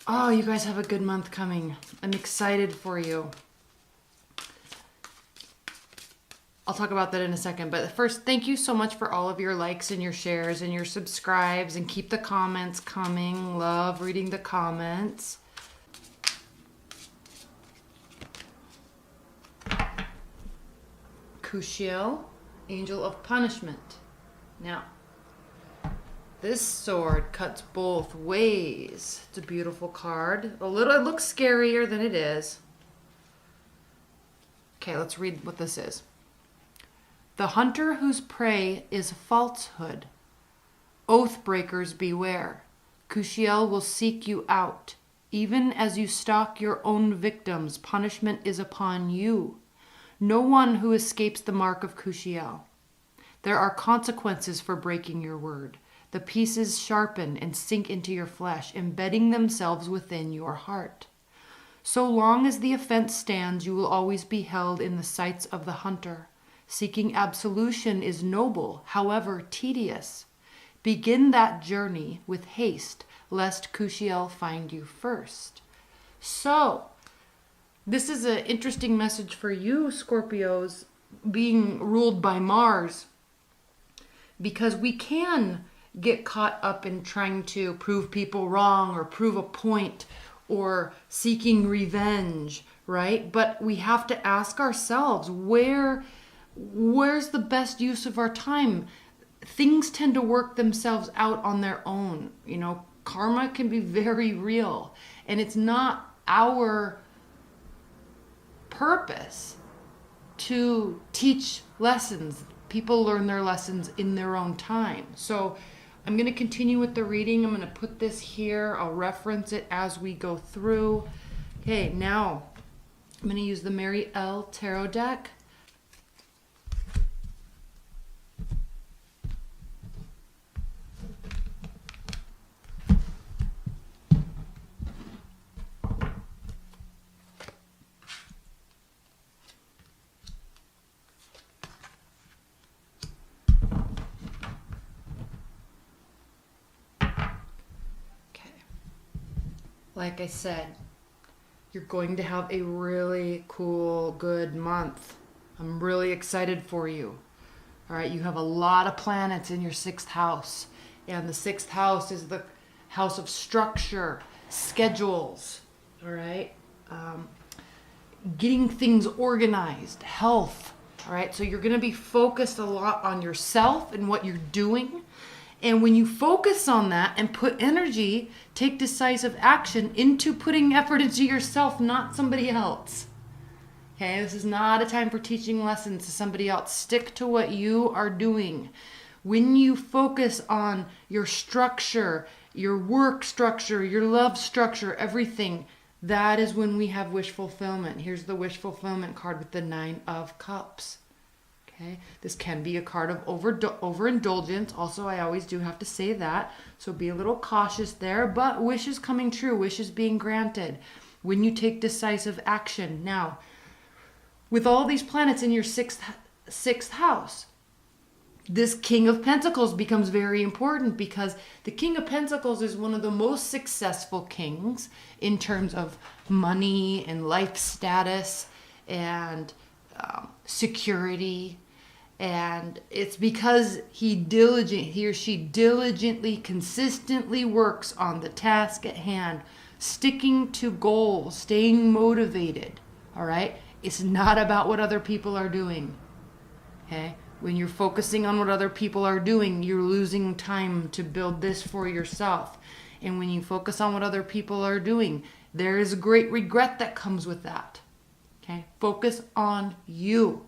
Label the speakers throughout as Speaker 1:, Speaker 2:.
Speaker 1: Oh, you guys have a good month coming. I'm excited for you. I'll talk about that in a second. But first, thank you so much for all of your likes and your shares and your subscribes. And keep the comments coming. Love reading the comments. Cushiel, Angel of Punishment. Now, this sword cuts both ways. It's a beautiful card. It looks scarier than it is. Okay, let's read what this is. The hunter whose prey is falsehood. Oath breakers beware. Cushiel will seek you out. Even as you stalk your own victims, punishment is upon you. No one who escapes the mark of Cushiel. There are consequences for breaking your word. The pieces sharpen and sink into your flesh, embedding themselves within your heart. So long as the offense stands, you will always be held in the sights of the hunter. Seeking absolution is noble, however tedious. Begin that journey with haste, lest Cushiel find you first. So, this is an interesting message for you, Scorpios, being ruled by Mars, because we can get caught up in trying to prove people wrong or prove a point or seeking revenge, right? But we have to ask ourselves, where's the best use of our time? Things tend to work themselves out on their own. You know, karma can be very real, and it's not our purpose to teach lessons. People learn their lessons in their own time. So I'm going to continue with the reading. I'm going to put this here. I'll reference it as we go through. Okay, now I'm going to use the Mary L. Tarot deck. Like I said, you're going to have a really cool, good month. I'm really excited for you. All right, you have a lot of planets in your 6th house. And the 6th house is the house of structure, schedules, all right? Getting things organized, health, all right? So you're going to be focused a lot on yourself and what you're doing. And when you focus on that and put energy, take decisive action into putting effort into yourself, not somebody else. Okay, this is not a time for teaching lessons to somebody else. Stick to what you are doing. When you focus on your structure, your work structure, your love structure, everything, that is when we have wish fulfillment. Here's the wish fulfillment card with the 9 of Cups. Okay, this can be a card of overindulgence. Also, I always do have to say that. So be a little cautious there. But wish is coming true. Wish is being granted when you take decisive action. Now, with all these planets in your sixth house, this King of Pentacles becomes very important because the King of Pentacles is one of the most successful kings in terms of money and life status and security. And it's because he or she diligently, consistently works on the task at hand, sticking to goals, staying motivated. All right? It's not about what other people are doing. Okay? When you're focusing on what other people are doing, you're losing time to build this for yourself. And when you focus on what other people are doing, there is a great regret that comes with that. Okay? Focus on you.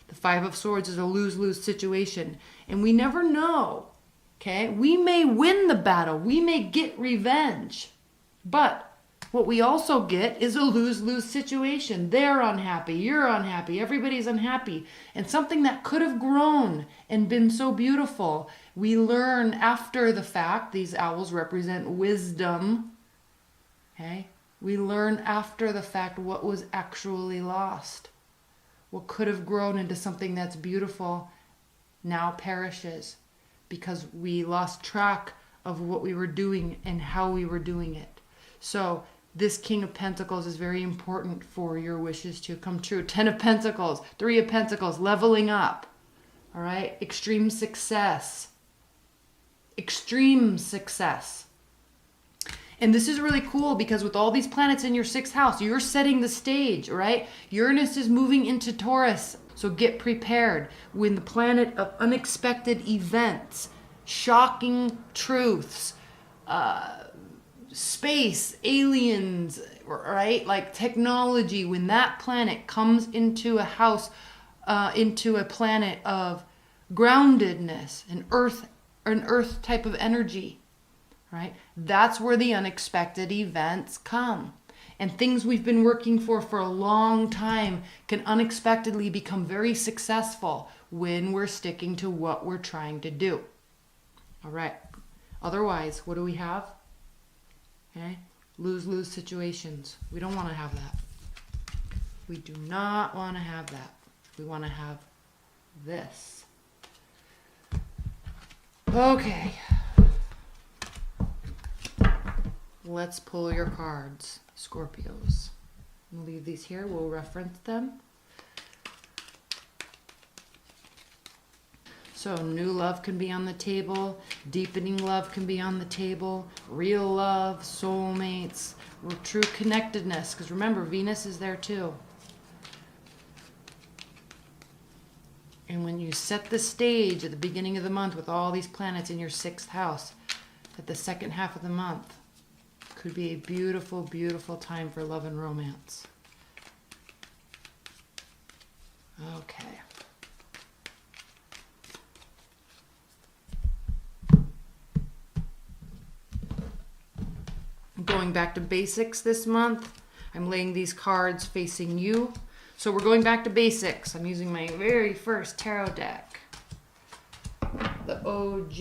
Speaker 1: The 5 of Swords is a lose-lose situation. And we never know. Okay? We may win the battle. We may get revenge. But what we also get is a lose-lose situation. They're unhappy. You're unhappy. Everybody's unhappy. And something that could have grown and been so beautiful, we learn after the fact. These owls represent wisdom. Okay? We learn after the fact what was actually lost. What could have grown into something that's beautiful now perishes because we lost track of what we were doing and how we were doing it. So this King of Pentacles is very important for your wishes to come true. 10 of Pentacles, 3 of Pentacles, leveling up. All right? Extreme success. Extreme success. And this is really cool because with all these planets in your 6th house, you're setting the stage, right? Uranus is moving into Taurus. So get prepared. When the planet of unexpected events, shocking truths, space, aliens, right? Like technology, when that planet comes into a house, into a planet of groundedness, an earth type of energy, right? That's where the unexpected events come. And things we've been working for a long time can unexpectedly become very successful when we're sticking to what we're trying to do. All right. Otherwise, what do we have? Okay. Lose-lose situations. We don't want to have that. We do not want to have that. We want to have this. Okay. Let's pull your cards, Scorpios. We'll leave these here. We'll reference them. So new love can be on the table. Deepening love can be on the table. Real love, soulmates, true connectedness. Because remember, Venus is there too. And when you set the stage at the beginning of the month with all these planets in your 6th house, at the second half of the month, could be a beautiful, beautiful time for love and romance. Okay. I'm going back to basics this month. I'm laying these cards facing you. So we're going back to basics. I'm using my very first tarot deck. The OG.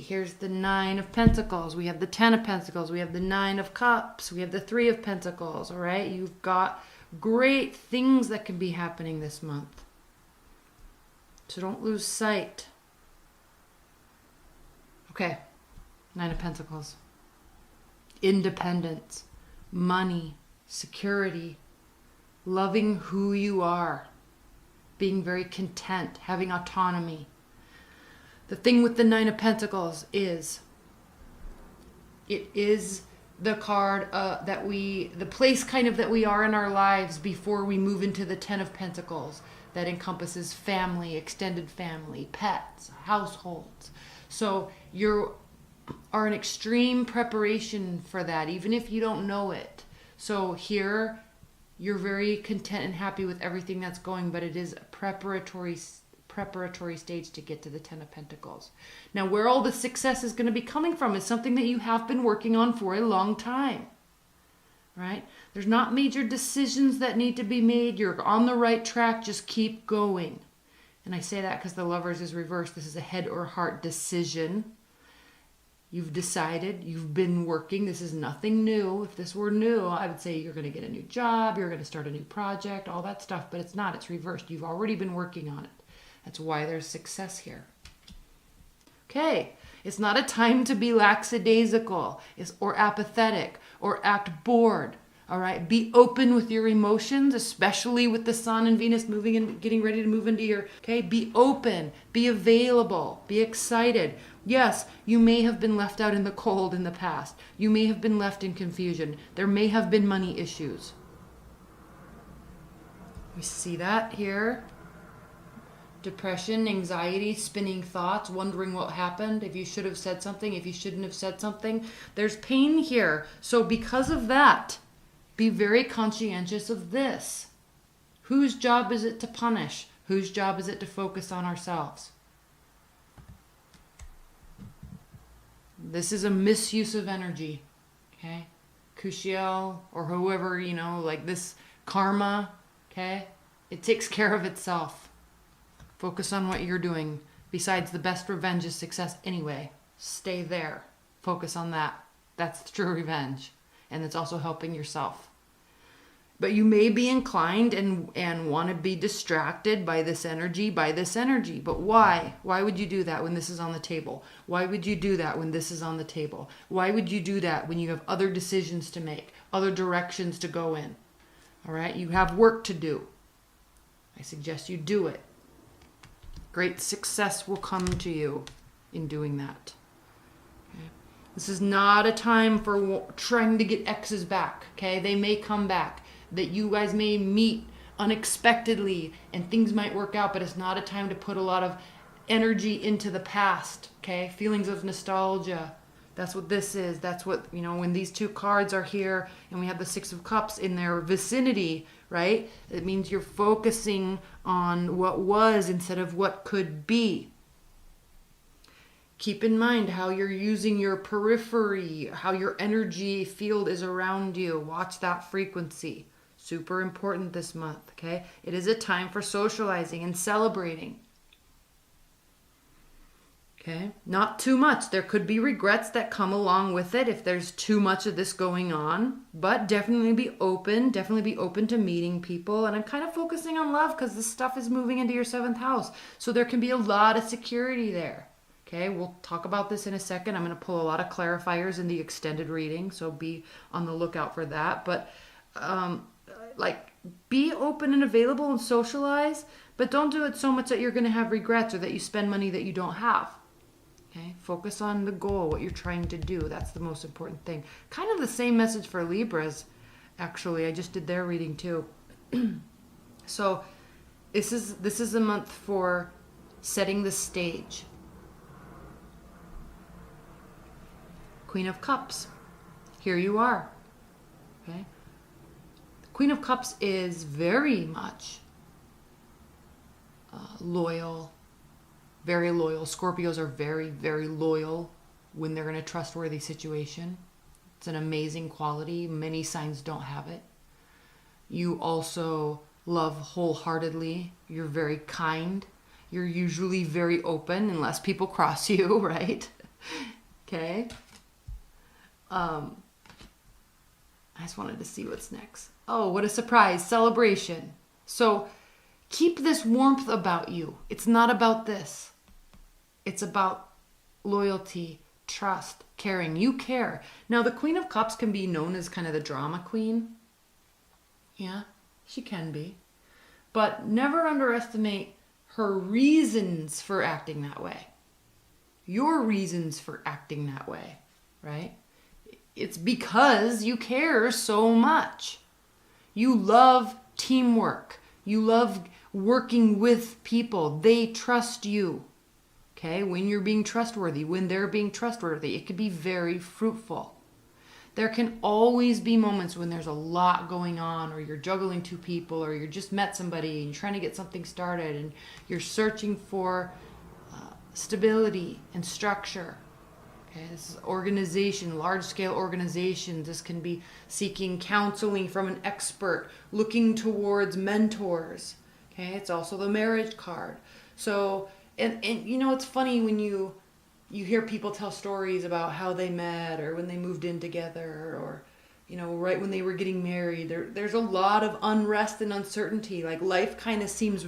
Speaker 1: Here's the 9 of Pentacles. We have the 10 of Pentacles. We have the 9 of Cups. We have the 3 of Pentacles. All right. You've got great things that can be happening this month. So don't lose sight. Okay. 9 of Pentacles. Independence. Money. Security. Loving who you are. Being very content. Having autonomy. The thing with the 9 of Pentacles is, it is the card the place kind of that we are in our lives before we move into the 10 of Pentacles. That encompasses family, extended family, pets, households. So you are in extreme preparation for that, even if you don't know it. So here, you're very content and happy with everything that's going, but it is a preparatory stage to get to the 10 of Pentacles. Now, where all the success is going to be coming from is something that you have been working on for a long time, right? There's not major decisions that need to be made. You're on the right track. Just keep going. And I say that because the Lovers is reversed. This is a head or heart decision. You've decided, you've been working. This is nothing new. If this were new, I would say you're going to get a new job, you're going to start a new project, all that stuff, but it's not. It's reversed. You've already been working on it. That's why there's success here. Okay, it's not a time to be lackadaisical or apathetic or act bored. All right, be open with your emotions, especially with the Sun and Venus moving and getting ready to move into your, okay, be open, be available, be excited. Yes, you may have been left out in the cold in the past. You may have been left in confusion. There may have been money issues. We see that here. Depression, anxiety, spinning thoughts, wondering what happened, if you should have said something, if you shouldn't have said something. There's pain here. So because of that, be very conscientious of this. Whose job is it to punish? Whose job is it to focus on ourselves? This is a misuse of energy. Okay? Kushiel or whoever, like this karma, okay? It takes care of itself. Focus on what you're doing. Besides, the best revenge is success anyway. Stay there. Focus on that. That's the true revenge. And it's also helping yourself. But you may be inclined and want to be distracted by this energy, But why? Why would you do that when this is on the table? Why would you do that when this is on the table? Why would you do that when you have other decisions to make, other directions to go in? All right? You have work to do. I suggest you do it. Great success will come to you in doing that. Okay? This is not a time for trying to get exes back. Okay? They may come back. That you guys may meet unexpectedly and things might work out, but it's not a time to put a lot of energy into the past. Okay? Feelings of nostalgia. That's what this is. That's what, when these two cards are here and we have the Six of Cups in their vicinity, right? It means you're focusing on what was instead of what could be. Keep in mind how you're using your periphery, how your energy field is around you. Watch that frequency. Super important this month, okay? It is a time for socializing and celebrating. Okay? Not too much. There could be regrets that come along with it if there's too much of this going on, but definitely be open to meeting people. And I'm kind of focusing on love because this stuff is moving into your 7th house. So there can be a lot of security there. Okay, we'll talk about this in a second. I'm going to pull a lot of clarifiers in the extended reading, so be on the lookout for that. But be open and available and socialize, but don't do it so much that you're going to have regrets or that you spend money that you don't have. Okay, focus on the goal, what you're trying to do. That's the most important thing. Kind of the same message for Libras, actually. I just did their reading too. So this is a month for setting the stage. Queen of Cups. Here you are. Okay? The Queen of Cups is very much loyal, very loyal. Scorpios are very, very loyal when they're in a trustworthy situation. It's an amazing quality. Many signs don't have it. You also love wholeheartedly. You're very kind. You're usually very open unless people cross you, right? Okay. I just wanted to see what's next. Oh, what a surprise. Celebration. So keep this warmth about you. It's not about this. It's about loyalty, trust, caring. You care. Now, the Queen of Cups can be known as kind of the drama queen. Yeah, she can be. But never underestimate her reasons for acting that way. Your reasons for acting that way, right? It's because you care so much. You love teamwork. You love working with people. They trust you. Okay? When you're being trustworthy, when they're being trustworthy, it could be very fruitful. There can always be moments when there's a lot going on, or you're juggling two people, or you just met somebody and you're trying to get something started and you're searching for stability and structure. Okay, this is organization, large-scale organizations. This can be seeking counseling from an expert, looking towards mentors. Okay, it's also the marriage card. So, and it's funny when you hear people tell stories about how they met or when they moved in together or, right when they were getting married. There's a lot of unrest and uncertainty. Like life kind of seems,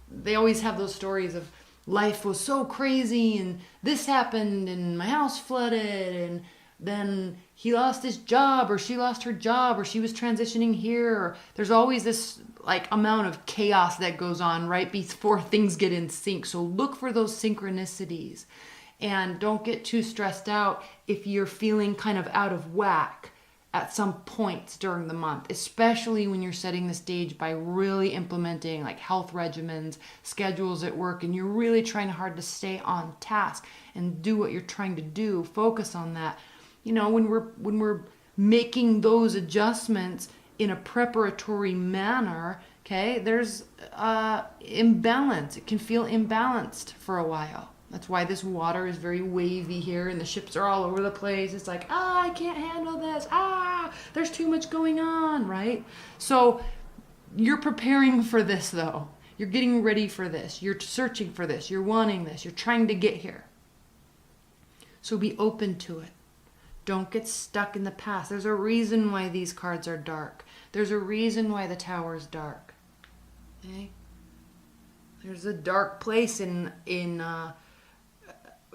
Speaker 1: they always have those stories of, life was so crazy and this happened and my house flooded and then he lost his job or she lost her job or she was transitioning here. Or there's always this amount of chaos that goes on right before things get in sync. So look for those synchronicities and don't get too stressed out if you're feeling kind of out of whack at some points during the month, especially when you're setting the stage by really implementing health regimens, schedules at work, and you're really trying hard to stay on task and do what you're trying to do. Focus on that. When we're making those adjustments in a preparatory manner, okay, there's imbalance. It can feel imbalanced for a while. That's why this water is very wavy here and the ships are all over the place. It's like, I can't handle this. There's too much going on, right? So you're preparing for this though. You're getting ready for this. You're searching for this. You're wanting this. You're trying to get here. So be open to it. Don't get stuck in the past. There's a reason why these cards are dark. There's a reason why the tower is dark. Okay? There's a dark place in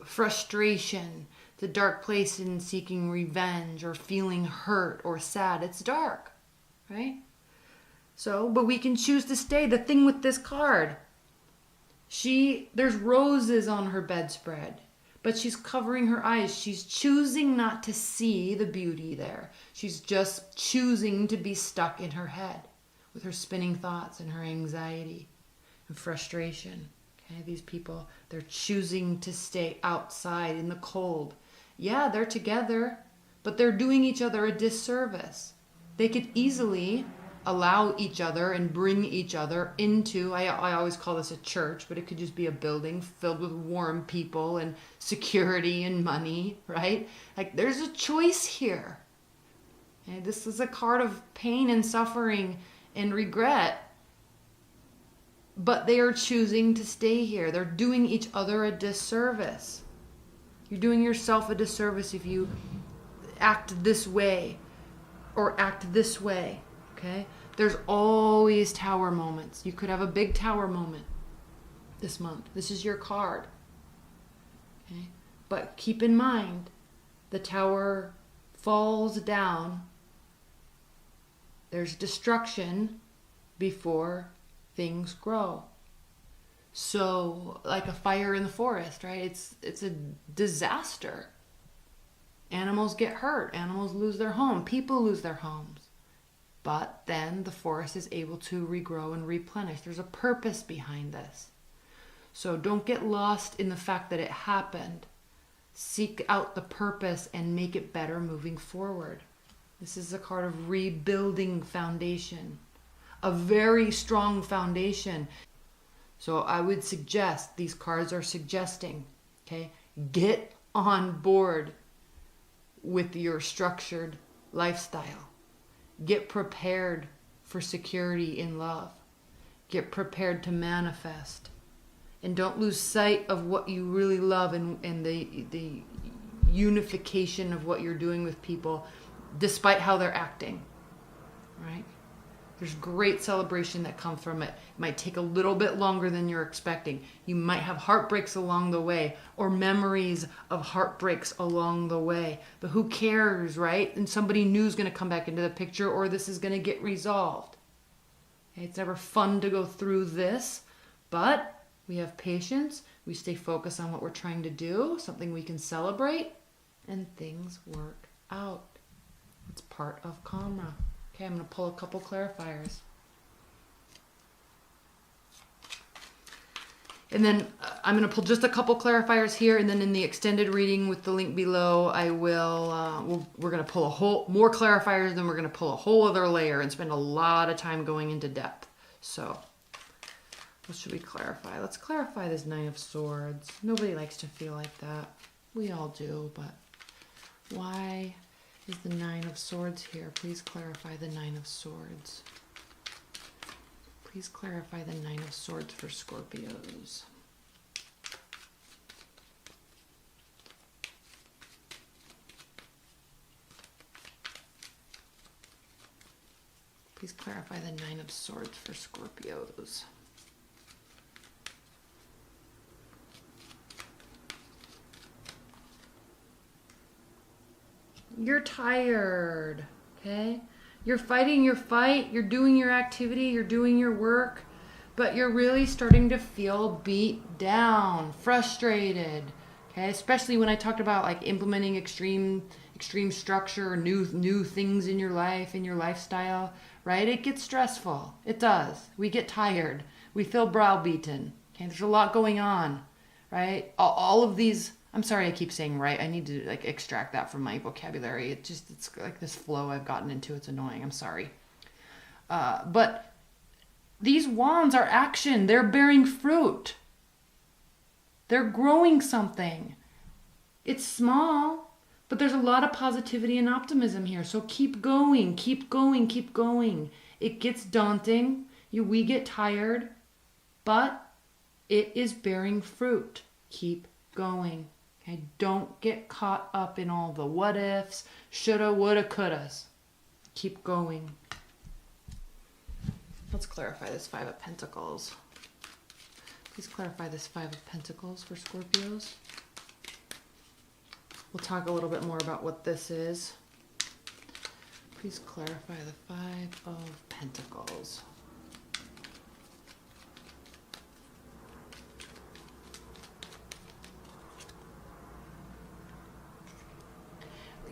Speaker 1: frustration. It's a dark place in seeking revenge or feeling hurt or sad. It's dark, right? So, but we can choose to stay. The thing with this card, there's roses on her bedspread, but she's covering her eyes. She's choosing not to see the beauty there. She's just choosing to be stuck in her head with her spinning thoughts and her anxiety and frustration. Okay, these people, they're choosing to stay outside in the cold. Yeah, they're together, but they're doing each other a disservice. They could easily allow each other and bring each other into, I always call this a church, but it could just be a building filled with warm people and security and money, right? Like, there's a choice here. Okay, this is a card of pain and suffering and regret, but they are choosing to stay here. They're doing each other a disservice. You're doing yourself a disservice if you act this way or act this way. Okay? There's always tower moments. You could have a big tower moment this month. This is your card. Okay? But keep in mind, the tower falls down. There's destruction before things grow. So, like a fire in the forest, right? It's a disaster. Animals get hurt. Animals lose their home. People lose their homes. But then the forest is able to regrow and replenish. There's a purpose behind this. So don't get lost in the fact that it happened. Seek out the purpose and make it better moving forward. This is a card of rebuilding foundation. A very strong foundation. So I would suggest, these cards are suggesting, okay, get on board with your structured lifestyle. Get prepared for security in love. Get prepared to manifest. And don't lose sight of what you really love and the unification of what you're doing with people, despite how they're acting, right? There's great celebration that comes from it. It might take a little bit longer than you're expecting. You might have heartbreaks along the way or memories of heartbreaks along the way. But who cares, right? And somebody new is going to come back into the picture, or this is going to get resolved. Okay? It's never fun to go through this, but we have patience. We stay focused on what we're trying to do, something we can celebrate, and things work out. It's part of karma. Okay, I'm going to pull a couple clarifiers. And then I'm going to pull just a couple clarifiers here, and then in the extended reading with the link below, I will, we're going to pull more clarifiers, then we're going to pull a whole other layer and spend a lot of time going into depth. So, what should we clarify? Let's clarify this Nine of Swords. Nobody likes to feel like that. We all do, but why is the Nine of Swords here? Please clarify the Nine of Swords. Please clarify the Nine of Swords for Scorpios. Please clarify the Nine of Swords for Scorpios. You're tired, okay? You're fighting your fight, you're doing your activity, you're doing your work, but you're really starting to feel beat down, frustrated, okay? Especially when I talked about like implementing extreme structure, new things in your life, in your lifestyle, right? It gets stressful. It does. We get tired. We feel browbeaten, okay? There's a lot going on, right? All of these, I'm sorry I keep saying right. I need to like extract that from my vocabulary. It's like this flow I've gotten into. It's annoying. I'm sorry. But these wands are action. They're bearing fruit. They're growing something. It's small, but there's a lot of positivity and optimism here. So keep going, keep going, keep going. It gets daunting. We get tired, but it is bearing fruit. Keep going. Okay, don't get caught up in all the what ifs, shoulda, woulda, couldas. Keep going. Let's clarify this Five of Pentacles. Please clarify this Five of Pentacles for Scorpios. We'll talk a little bit more about what this is. Please clarify the Five of Pentacles.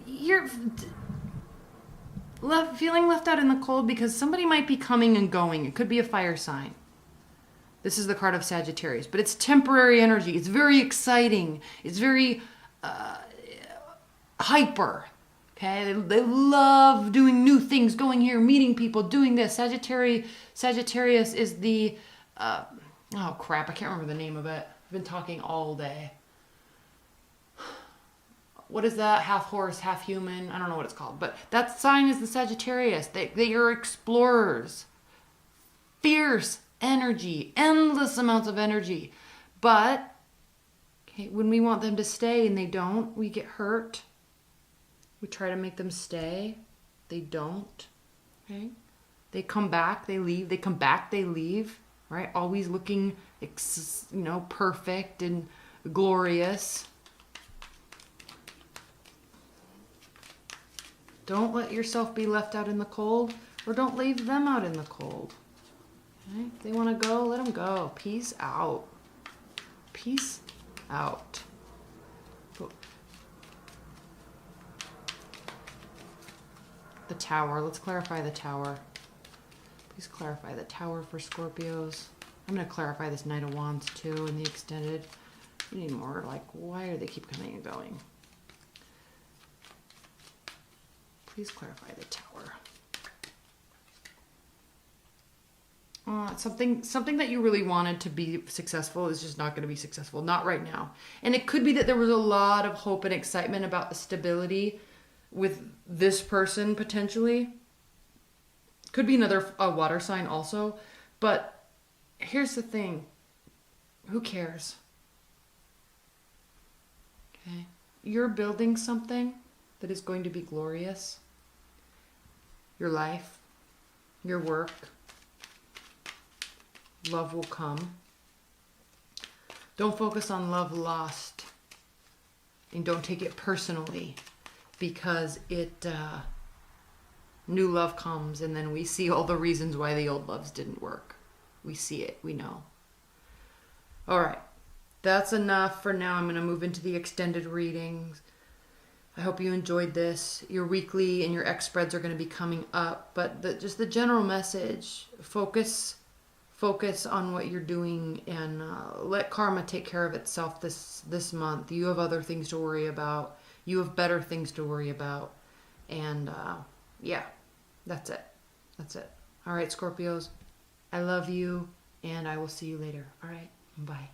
Speaker 1: You're feeling left out in the cold because somebody might be coming and going. It could be a fire sign. This is the card of Sagittarius, but it's temporary energy. It's very exciting. It's very hyper. Okay, they love doing new things, going here, meeting people, doing this. Sagittarius is the oh crap, I can't remember the name of it. I've been talking all day. What is that? Half horse, half human. I don't know what it's called, but that sign is the Sagittarius. They are explorers. Fierce energy, endless amounts of energy. But okay, when we want them to stay and they don't, we get hurt. We try to make them stay. They don't. Okay? They come back, they leave. They come back, they leave. Right? Always looking, perfect and glorious. Don't let yourself be left out in the cold, or don't leave them out in the cold. Okay? If they want to go, let them go. Peace out. Peace out. The Tower. Let's clarify the Tower. Please clarify the Tower for Scorpios. I'm going to clarify this Knight of Wands too in the extended. We need more, why do they keep coming and going? Please clarify the Tower. Something that you really wanted to be successful is just not going to be successful. Not right now. And it could be that there was a lot of hope and excitement about the stability with this person potentially. Could be another water sign also. But here's the thing. Who cares? Okay. You're building something that is going to be glorious. Your life, your work, love will come. Don't focus on love lost, and don't take it personally, because new love comes, and then we see all the reasons why the old loves didn't work. We see it, we know. All right, that's enough for now. I'm going to move into the extended readings. I hope you enjoyed this. Your weekly and your X spreads are going to be coming up, but just the general message, focus on what you're doing, and let karma take care of itself this month. You have other things to worry about. You have better things to worry about. And yeah, that's it. That's it. All right, Scorpios, I love you, and I will see you later. All right, bye.